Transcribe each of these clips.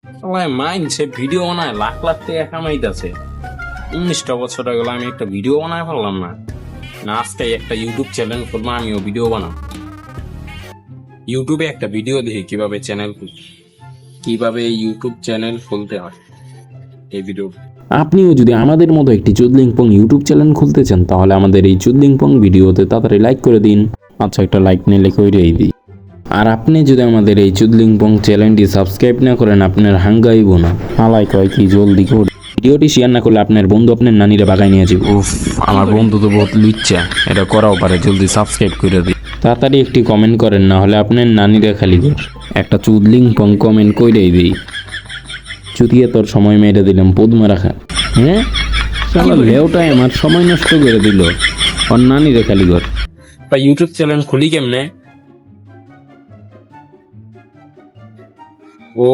মাইনছে video বানায় লাখ লাখ টাকা কামাইতেছে। 19টা বছর হয়ে গেল আমি একটা ভিডিও বানায় ফেললাম না। না আজকে একটা ইউটিউব চ্যানেল করবো, আমিও ভিডিও বানাবো। ইউটিউবে একটা ভিডিও দেখি কিভাবে ইউটিউব চ্যানেল খুলতে হয়। এই ভিডিও আপনিও যদি আমাদের মতো একটি চুদলিংপং ইউটিউব চ্যানেল খুলতে চান তাহলে আমাদের এই চুদলিংপং ভিডিওতে তাড়াতাড়ি লাইক করে দিন। আচ্ছা, একটা লাইক নিলে কইরেই দিই। আর আপনি যদি আমাদের এই চুদলিংপং চ্যানেলটি সাবস্ক্রাইব না করেন আপনার হাঙ্গাইব না। হালাই কয় কি জলদি করে ভিডিওটি শেয়ার না করলে আপনার বন্ধু আপনার নানিরা বাগায় নিয়ে যাবে। উফ, আমার বন্ধু তো বহুত লুচ্চা, এটা করাও পারে। জলদি সাবস্ক্রাইব করে দিই। তাড়াতাড়ি একটি কমেন্ট করেন, না হলে আপনার নানিরা খালি ঘর। একটা চুদলিংপং কমেন্ট কইরেই দিই। চুতিয়ে তোর সময় মেরে দিলাম পদ্মা রাখা। হ্যাঁ শালা লেওটাই আমার সময় নষ্ট করে দিল। ওর নানিরা খালি ঘর। বা ইউটিউব চ্যানেল খুলি কেমনে? ও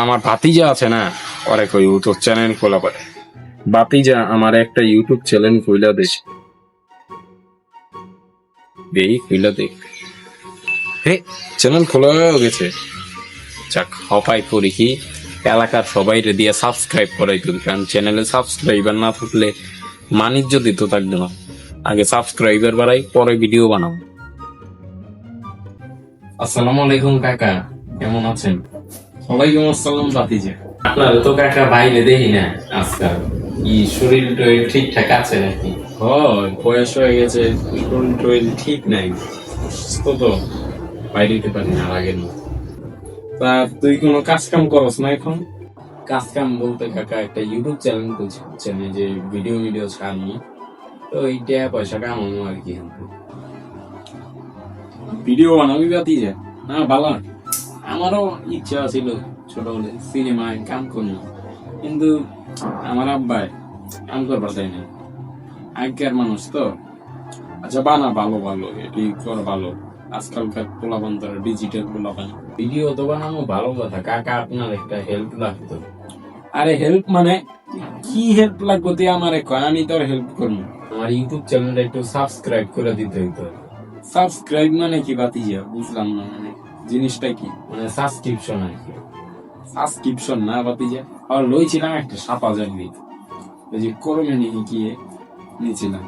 আমার ভাতিজা আছে না, ওরে কই ইউটিউব চ্যানেল খোলা পারে। ভাতিজা আমার একটা ইউটিউব চ্যানেল খুইলা দেছে। খুইলা দেখ। হে, চ্যানেল খোলা হয়ে গেছে। যাক, হপাই করি কি এলাকার সবাই দিয়ে সাবস্ক্রাইব করাই তুলি, কারণ চ্যানেলে সাবস্ক্রাইবার না থাকলে বাণিজ্য দিত থাকবে না। আগে সাবস্ক্রাইবার বাড়াই, পরে ভিডিও বানাবো। আসসালামু আলাইকুম কাকা, কেমন আছেন? ওয়ালাইকুম আসসালাম ভাতিজা। আপনার তো কাকা বাইরে দেখি না আজকাল। কি শরীর টরীর ঠিকঠাক আছে নাকি? হয়, বয়স হয়ে গেছে, শরীর টরীর ঠিক নাই। তো বাইরে দিতে পারি না আগের মতো। তা তুই কোনো কাজ কাম করস না এখন? কাজ কাম বলতে কাকা একটা ইউটিউব চ্যানেল করছি, যে ভিডিও ছাড়নি, তো এইটা পয়সা কামানো আর কি। ভিডিও বানাবি ভাতিজা? না ভালো, আমারও ইচ্ছা ছিল ছোট হলে সিনেমায় কাম করবো, কিন্তু আমার আব্বাই কাম করবার দেয় না। আগের মানুষ তো। আচ্ছা বানা, ভালো এটি কর ভালো। আজকালকার পোলাপান তারা ডিজিটাল পোলাপান। ভিডিও তো বানানো ভালো কথা কাকা, আপনার একটা হেল্প লাগতো। আরে হেল্প মানে কি হেল্প লাগবে তুই আমারে কয়, আমি তোর হেল্প করবো। আমার ইউটিউব চ্যানেলটা একটু সাবস্ক্রাইব করে দিতে হইতো। সাবস্ক্রাইব মানে কি ভাতিজা? বুঝলাম না, মানে জিনিসটা কি? মানে সাবস্ক্রিপশন আর কি। সাবস্ক্রিপশন না ভাতিজা, আর লইছিলাম একটা 7,000 দিয়ে, ওই যে করমে নিয়ে গিয়ে নিয়েছিলাম।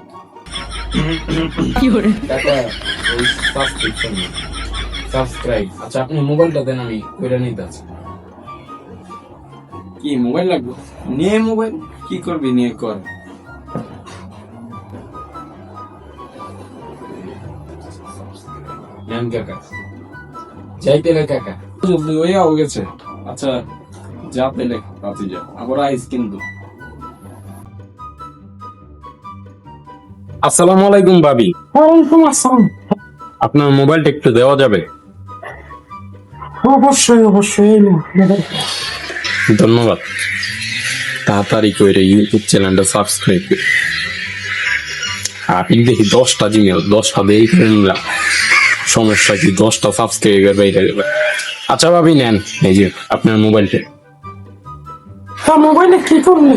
টাকা ওই সাবস্ক্রিপশন সাবস্ক্রাইব। আচ্ছা আপনি মোবাইলটা দেন, আমি কইরা নিতে আছি। কি মোবাইল লাগবে? নিয়ে মোবাইল কি করবি, নিয়ে কর। নেন কাকা, যাইতে রে কাকা, জলদি হইয়া গেছে। আচ্ছা যাতে লেখ ভাতিজা, আবার আইস কিন্তু। আসসালামু আলাইকুম ভাবি। ওয়ালাইকুম আসসালাম। আপনার মোবাইলটা একটু দেওয়া যাবে? অবশ্যই ধন্যবাদ। তাড়াতাড়ি করে ইউটিউব চ্যানেলটা সাবস্ক্রাইব করে আমি দেখি 10টা জিমেল, 10টা দিয়ে করে নিলাম। সমস্যা কি, 10টা সাবস্ক্রাইবার বাইরে গেল। আচ্ছা ভাবি নেন, এই যে আপনার মোবাইলটা। মোবাইলে কি করলি?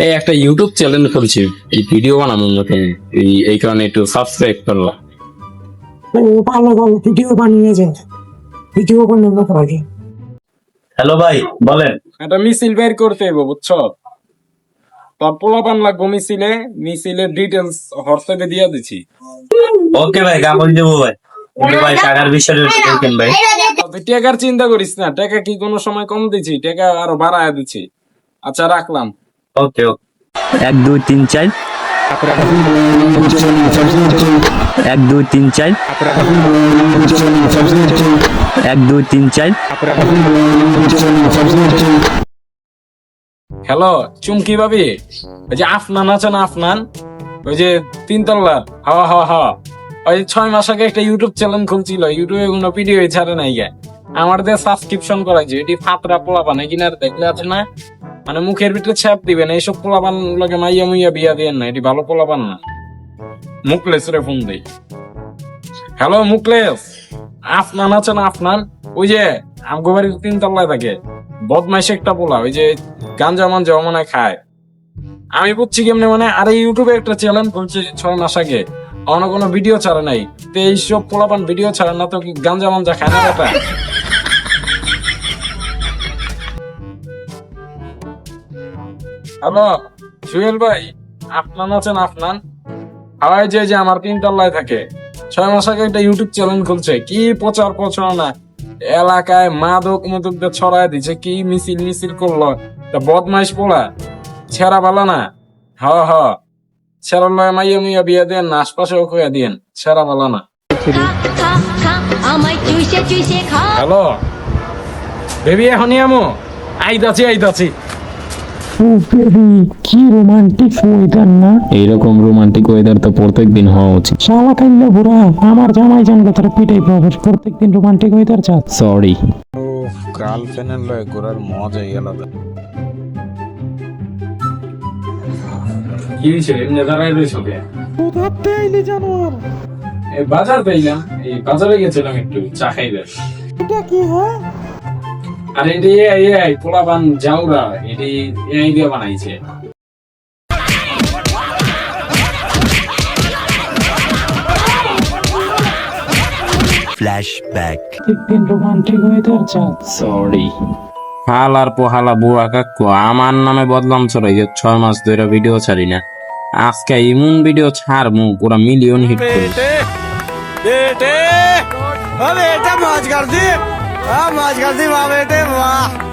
এই একটা ইউটিউব চ্যানেল খুলছি, এই ভিডিও বানানোর মতো, এই কারণে একটু সাবস্ক্রাইব করলাম। ভালো ভিডিও বানিয়ে যায়, ভিডিও বানানো আগে। হ্যালো ভাই, বলেন। একটা মিছিল বের করতে হবে বুঝছো, তোর পোলাপান লাগবো মিছিলের ডিটেলস হোয়াটসঅ্যাপে দিয়ে দিচ্ছি। ওকে ভাই, কাগজ দেবো ভাই। কিন্তু ভাই টাকার বিষয়টা দেখেন ভাই। তুই টাকার চিন্তা করিস না, টাকা কি কোনো সময় কম দিচ্ছি, টাকা আরো বাড়ায় দিচ্ছি। আচ্ছা রাখলাম। ওকে 1 2 3 4 1 2 3 4 1 2 3 4। হ্যালো চুমকি ভাবি, ওই যে আফনান আছে না, আফনান ওই যে 3 তলা, হা ওই 6 মাস আগে একটা ইউটিউব চ্যানেল খুলছিল, ইউটিউবে কোনো ভিডিও ছাড়ে নাই গে। আমার দিয়ে সাবস্ক্রিপশন করাইছে, এটি ফাতরা পোলাপান কিনার দেখলে আছে না, মানে মুখের ভিতরে ছাপ দিবেন। এইসব পোলাপান লোকে মাইয়া মুইয়া বিয়া দিয়েন না, এটি ভালো পোলাপান না। মুকলেশ রে ফোন দেই। হ্যালো মুকলেশ, আফনান আছে না, আফনান ওই যে আমগো বাড়ির 3 তলায় থাকে, বদমাইশ একটা পোলা, ওই যে গাঞ্জা মাঞ্জা মনে খায়। আমি বুঝছি কেমনে, মানে আরে ইউটিউবে একটা চ্যানেল করছে 6 মাস আগে, অন্য কোনো ভিডিও ছাড়ে নাই। তো এইসব পোলাপান ভিডিও ছাড়ে না তো কি গাঞ্জা মাঞ্জা খায় না? ব্যাপার হ্যালো জুয়েল ভাই, আপনান আছেন? আপনান হাওয়াই যে আমার 3 তলায় থাকে, 6 মাস আগে একটা ইউটিউব চ্যানেল খুলছে, কি প্রচার প্রচারণা, এলাকায় মাদক মুদকদের ছড়ায় দিছে, কি মিছিল মিছিল করলো, তা বদমাইশ পোলা, ছেড়া ভালো না। হ হ, ছেড়া লয় মাইয়া মুইয়া বিয়া দেন না, আশপাশেও কইয়া দিয়েন, ছেড়া ভালো না। হ্যালো বেবি, এখনই আমো, আইতাছি। ও বেবি, কি রোমান্টিক ওয়েদার না? এইরকম রোমান্টিক ওয়েদার তো প্রত্যেকদিন হওয়া উচিত। শালা কাইল্লা বুড়া, আমার জামাই জানলে তোর পিটাই প্রবেশ, প্রত্যেকদিন রোমান্টিক ওয়েদার চাস? সরি। গার্লফ্রেন্ডের লয় ঘোরার মজাই আলাদা। কি হয়েছে এমনি দাঁড়াই রয়েছ কে? কোথাতে আইলি জানোয়ার? এই বাজার পেইলাম, এই বাজারে গেছিলাম একটু চা খাইতে। এটা কি হয়? আর এটি এই পোলাপান জাউরা, এটি এই দিয়ে বানাইছে। প্রত্যেকদিন রোমান্টিক ওয়েদার চাস? সরি। হালার পোহালা বুয়া কাকু আমার নামে বদলাম ছড়াই, 6 মাস ধরে ভিডিও ছাড়ি না, আজকে ইমন ভিডিও ছাড়মু পুরা মিলিয়ন হিট করি। बेटे मौज कर दी वाह बेटे वाह